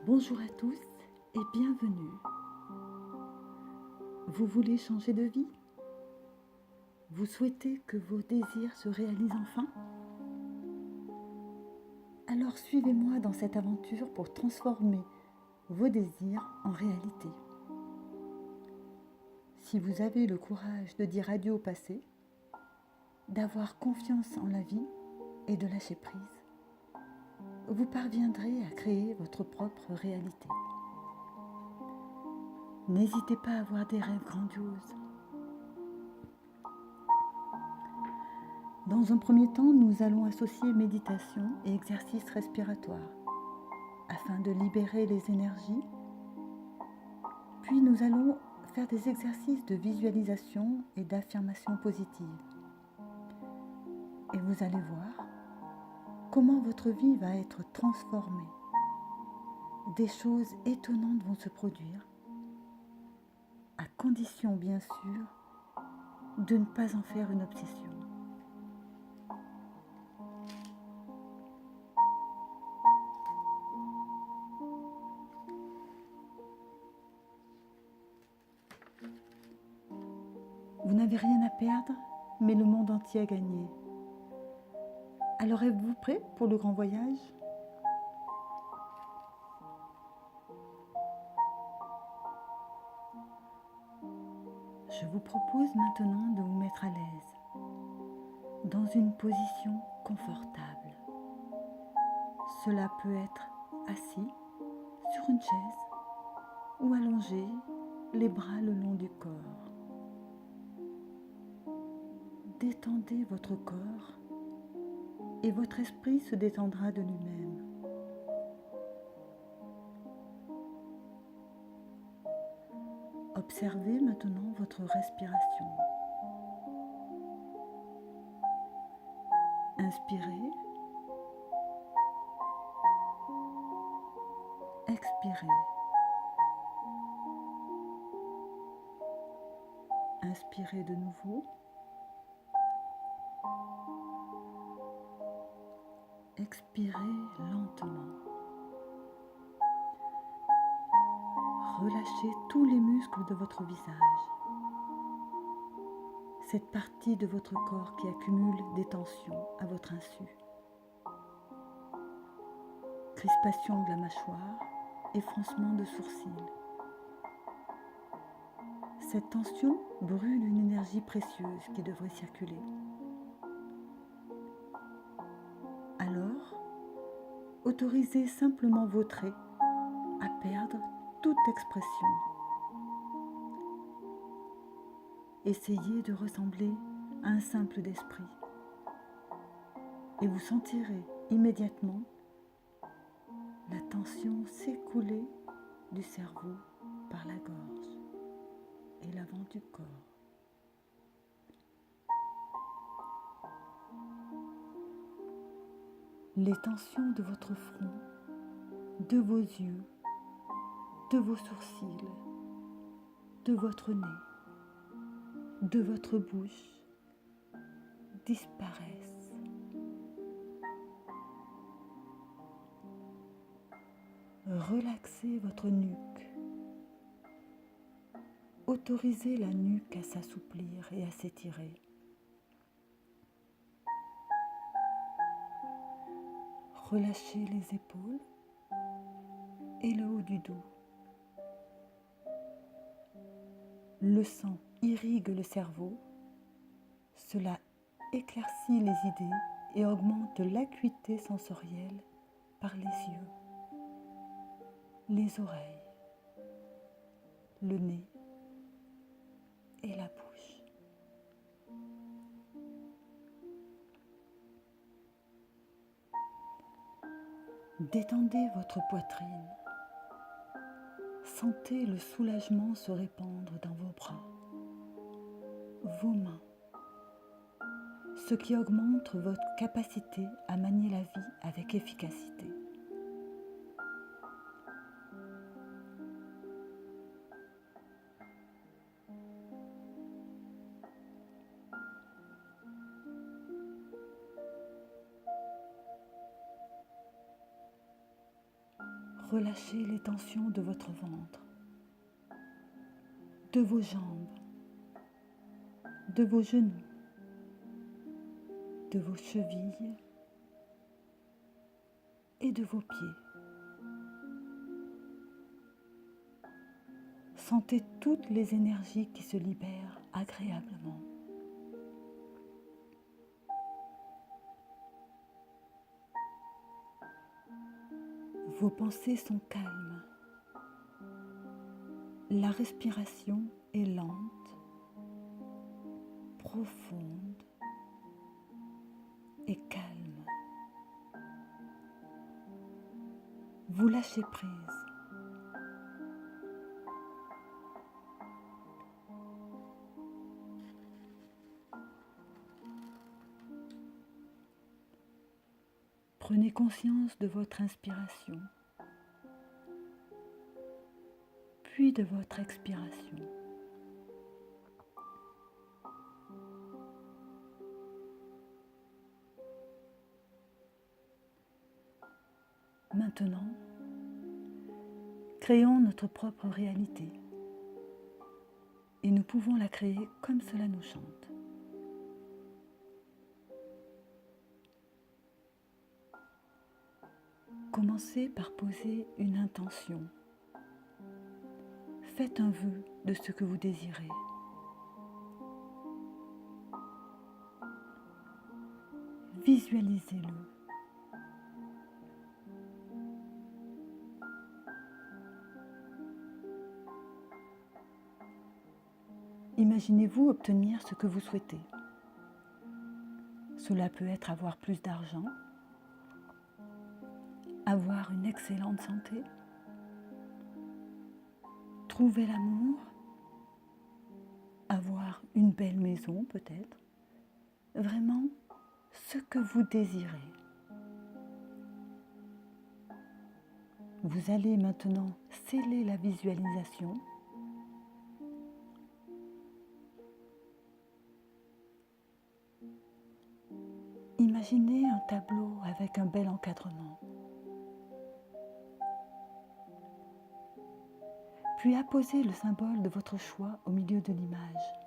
Bonjour à tous et bienvenue. Vous voulez changer de vie? Vous souhaitez que vos désirs se réalisent enfin? Alors suivez-moi dans cette aventure pour transformer vos désirs en réalité. Si vous avez le courage de dire adieu au passé, d'avoir confiance en la vie et de lâcher prise, vous parviendrez à créer votre propre réalité. N'hésitez pas à avoir des rêves grandioses. Dans un premier temps, nous allons associer méditation et exercices respiratoires afin de libérer les énergies. Puis nous allons faire des exercices de visualisation et d'affirmation positive. Et vous allez voir comment votre vie va être transformée. Des choses étonnantes vont se produire, à condition bien sûr de ne pas en faire une obsession. Vous n'avez rien à perdre, mais le monde entier à gagner. Alors êtes-vous prêt pour le grand voyage ? Je vous propose maintenant de vous mettre à l'aise, dans une position confortable. Cela peut être assis sur une chaise ou allongé, les bras le long du corps. Détendez votre corps et votre esprit se détendra de lui-même. Observez maintenant votre respiration. Inspirez, expirez. Inspirez de nouveau. Expirez lentement. Relâchez tous les muscles de votre visage. Cette partie de votre corps qui accumule des tensions à votre insu. Crispation de la mâchoire et froncement de sourcils. Cette tension brûle une énergie précieuse qui devrait circuler. Alors, autorisez simplement vos traits à perdre toute expression. Essayez de ressembler à un simple d'esprit et vous sentirez immédiatement la tension s'écouler du cerveau par la gorge et l'avant du corps. Les tensions de votre front, de vos yeux, de vos sourcils, de votre nez, de votre bouche disparaissent. Relaxez votre nuque. Autorisez la nuque à s'assouplir et à s'étirer. Relâchez les épaules et le haut du dos. Le sang irrigue le cerveau, cela éclaircit les idées et augmente l'acuité sensorielle par les yeux, les oreilles, le nez et la bouche. Détendez votre poitrine. Sentez le soulagement se répandre dans vos bras, vos mains, ce qui augmente votre capacité à manier la vie avec efficacité. relâchez les tensions de votre ventre, de vos jambes, de vos genoux, de vos chevilles et de vos pieds. Sentez toutes les énergies qui se libèrent agréablement. Vos pensées sont calmes. La respiration est lente, profonde et calme. Vous lâchez prise. Prenez conscience de votre inspiration, puis de votre expiration. Maintenant, créons notre propre réalité et nous pouvons la créer comme cela nous chante. Commencez par poser une intention. Faites un vœu de ce que vous désirez. Visualisez-le. Imaginez-vous obtenir ce que vous souhaitez. Cela peut être avoir plus d'argent, avoir une excellente santé, trouver l'amour, avoir une belle maison peut-être, vraiment ce que vous désirez. Vous allez maintenant sceller la visualisation. Imaginez un tableau avec un bel encadrement. Puis apposez le symbole de votre choix au milieu de l'image.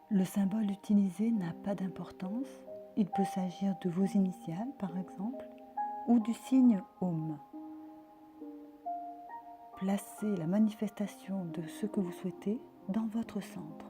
Le symbole utilisé n'a pas d'importance. Il peut s'agir de vos initiales, par exemple, ou du signe Om. Placez la manifestation de ce que vous souhaitez dans votre centre.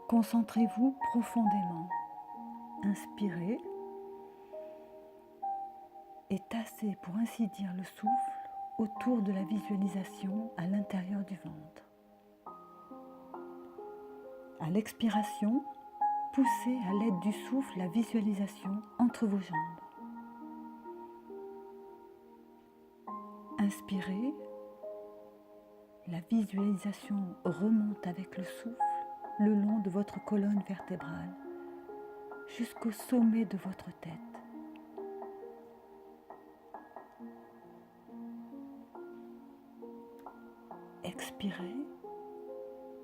Concentrez-vous profondément. Inspirez et tassez, pour ainsi dire, le souffle autour de la visualisation à l'intérieur du ventre. À l'expiration, poussez à l'aide du souffle la visualisation entre vos jambes. Inspirez, la visualisation remonte avec le souffle le long de votre colonne vertébrale jusqu'au sommet de votre tête. Expirez,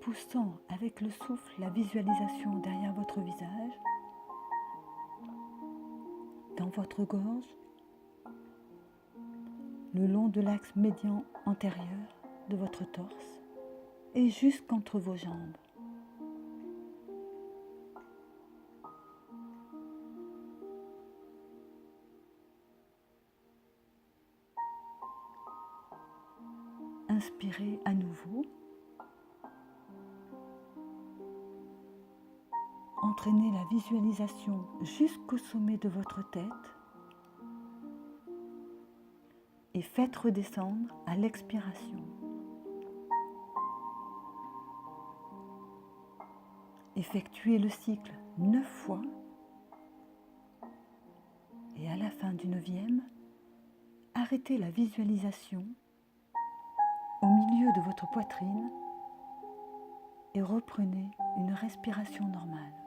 poussant avec le souffle la visualisation derrière votre visage, dans votre gorge, le long de l'axe médian antérieur de votre torse et jusqu'entre vos jambes. Inspirez à nouveau. Entraînez la visualisation jusqu'au sommet de votre tête et faites redescendre à l'expiration. Effectuez le cycle 9 fois et à la fin du 9e, arrêtez la visualisation au milieu de votre poitrine et reprenez une respiration normale.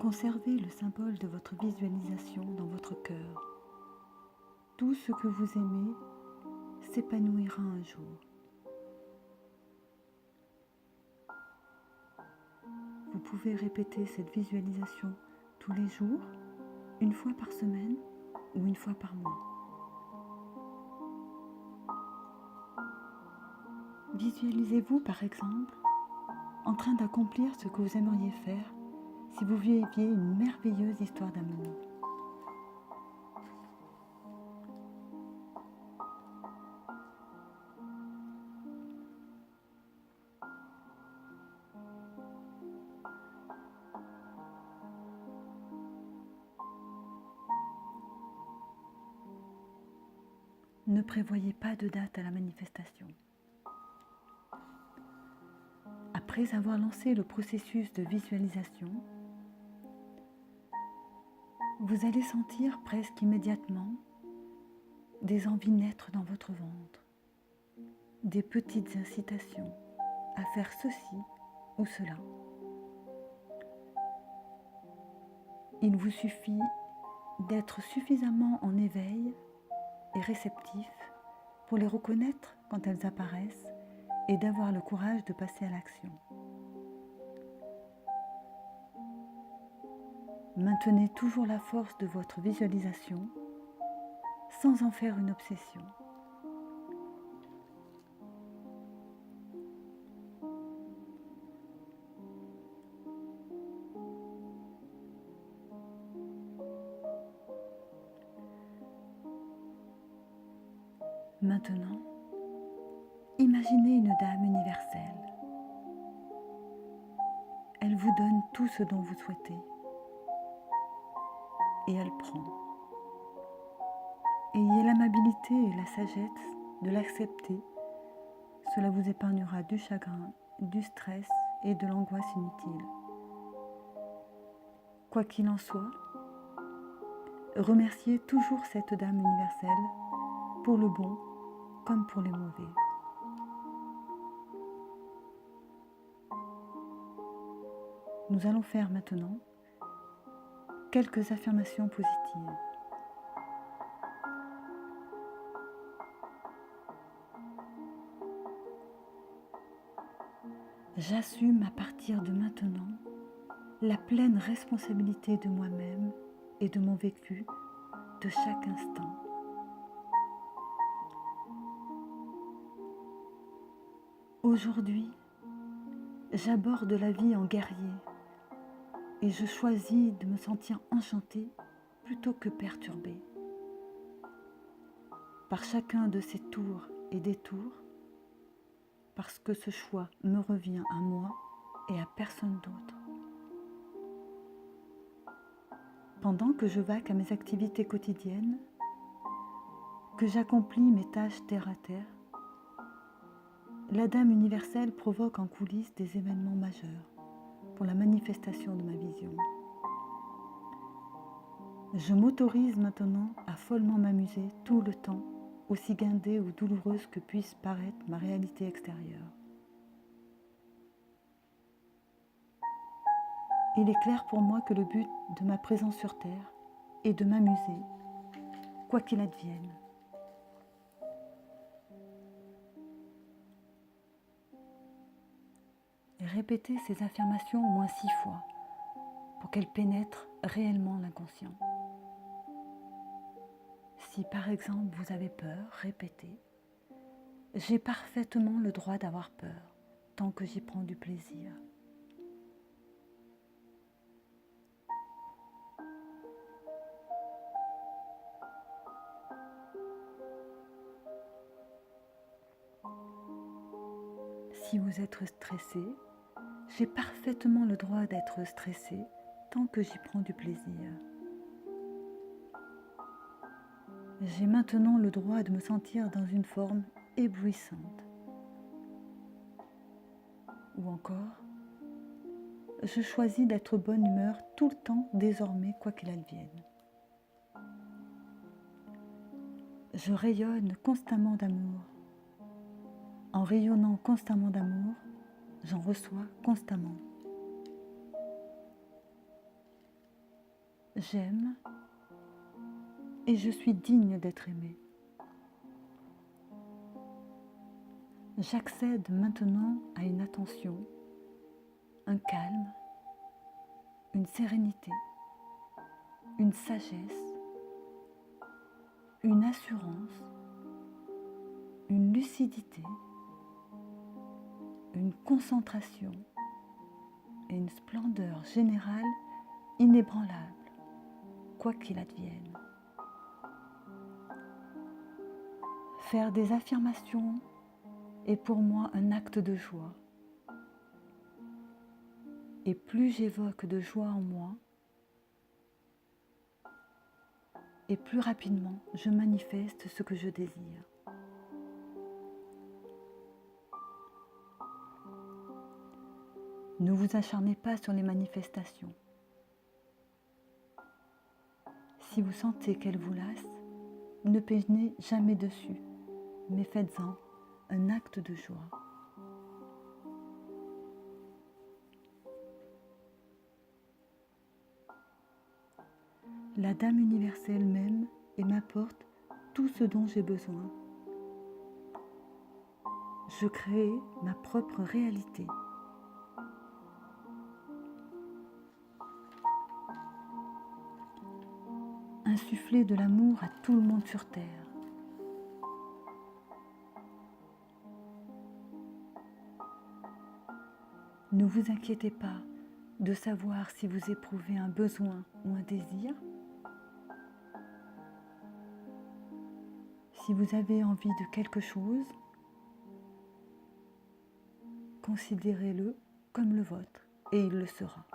Conservez le symbole de votre visualisation dans votre cœur. Tout ce que vous aimez s'épanouira un jour. Vous pouvez répéter cette visualisation tous les jours, une fois par semaine ou une fois par mois. Visualisez-vous par exemple en train d'accomplir ce que vous aimeriez faire si vous viviez une merveilleuse histoire d'amour. Ne prévoyez pas de date à la manifestation. Après avoir lancé le processus de visualisation, vous allez sentir presque immédiatement des envies naître dans votre ventre, des petites incitations à faire ceci ou cela. Il vous suffit d'être suffisamment en éveil et réceptif pour les reconnaître quand elles apparaissent et d'avoir le courage de passer à l'action. Maintenez toujours la force de votre visualisation sans en faire une obsession. Maintenant, imaginez une dame universelle. Elle vous donne tout ce dont vous souhaitez et elle prend. Ayez l'amabilité et la sagesse de l'accepter. Cela vous épargnera du chagrin, du stress et de l'angoisse inutile. Quoi qu'il en soit, remerciez toujours cette dame universelle pour le bon comme pour les mauvais. Nous allons faire maintenant quelques affirmations positives. J'assume à partir de maintenant la pleine responsabilité de moi-même et de mon vécu de chaque instant. Aujourd'hui, j'aborde la vie en guerrier et je choisis de me sentir enchantée plutôt que perturbée. Par chacun de ces tours et détours, parce que ce choix me revient à moi et à personne d'autre. Pendant que je vaque à mes activités quotidiennes, que j'accomplis mes tâches terre à terre, la Dame universelle provoque en coulisses des événements majeurs pour la manifestation de ma vision. Je m'autorise maintenant à follement m'amuser tout le temps, aussi guindée ou douloureuse que puisse paraître ma réalité extérieure. Il est clair pour moi que le but de ma présence sur Terre est de m'amuser, quoi qu'il advienne. Répétez ces affirmations au moins 6 fois pour qu'elles pénètrent réellement l'inconscient. Si par exemple vous avez peur, répétez « J'ai parfaitement le droit d'avoir peur tant que j'y prends du plaisir ». Si vous êtes stressé, j'ai parfaitement le droit d'être stressé tant que j'y prends du plaisir. J'ai maintenant le droit de me sentir dans une forme éblouissante. Ou encore, je choisis d'être bonne humeur tout le temps désormais quoi qu'il advienne. Je rayonne constamment d'amour. En rayonnant constamment d'amour, j'en reçois constamment. J'aime et je suis digne d'être aimée. J'accède maintenant à une attention, un calme, une sérénité, une sagesse, une assurance, une lucidité, une concentration et une splendeur générale inébranlable, quoi qu'il advienne. Faire des affirmations est pour moi un acte de joie. Et plus j'évoque de joie en moi, et plus rapidement je manifeste ce que je désire. Ne vous acharnez pas sur les manifestations. Si vous sentez qu'elles vous lassent, ne peinez jamais dessus, mais faites-en un acte de joie. La Dame universelle m'aime et m'apporte tout ce dont j'ai besoin. Je crée ma propre réalité. Insufflez de l'amour à tout le monde sur Terre. Ne vous inquiétez pas de savoir si vous éprouvez un besoin ou un désir. Si vous avez envie de quelque chose, considérez-le comme le vôtre et il le sera.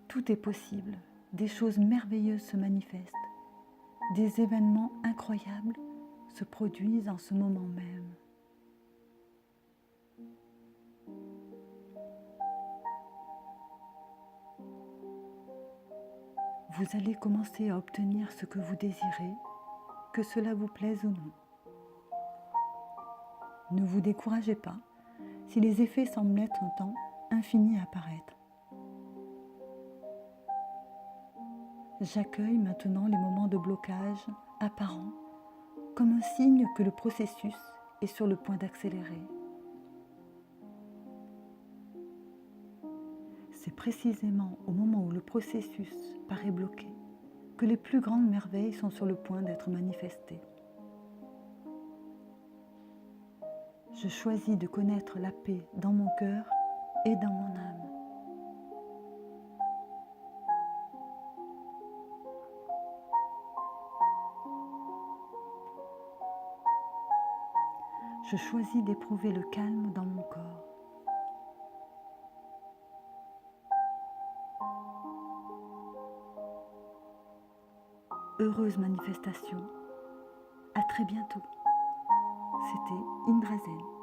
Tout est possible, des choses merveilleuses se manifestent, des événements incroyables se produisent en ce moment même. Vous allez commencer à obtenir ce que vous désirez, que cela vous plaise ou non. Ne vous découragez pas si les effets semblent mettre un temps infini à apparaître. J'accueille maintenant les moments de blocage apparents comme un signe que le processus est sur le point d'accélérer. C'est précisément au moment où le processus paraît bloqué que les plus grandes merveilles sont sur le point d'être manifestées. Je choisis de connaître la paix dans mon cœur et dans mon âme. Je choisis d'éprouver le calme dans mon corps. Heureuse manifestation. À très bientôt. C'était Indra Zen.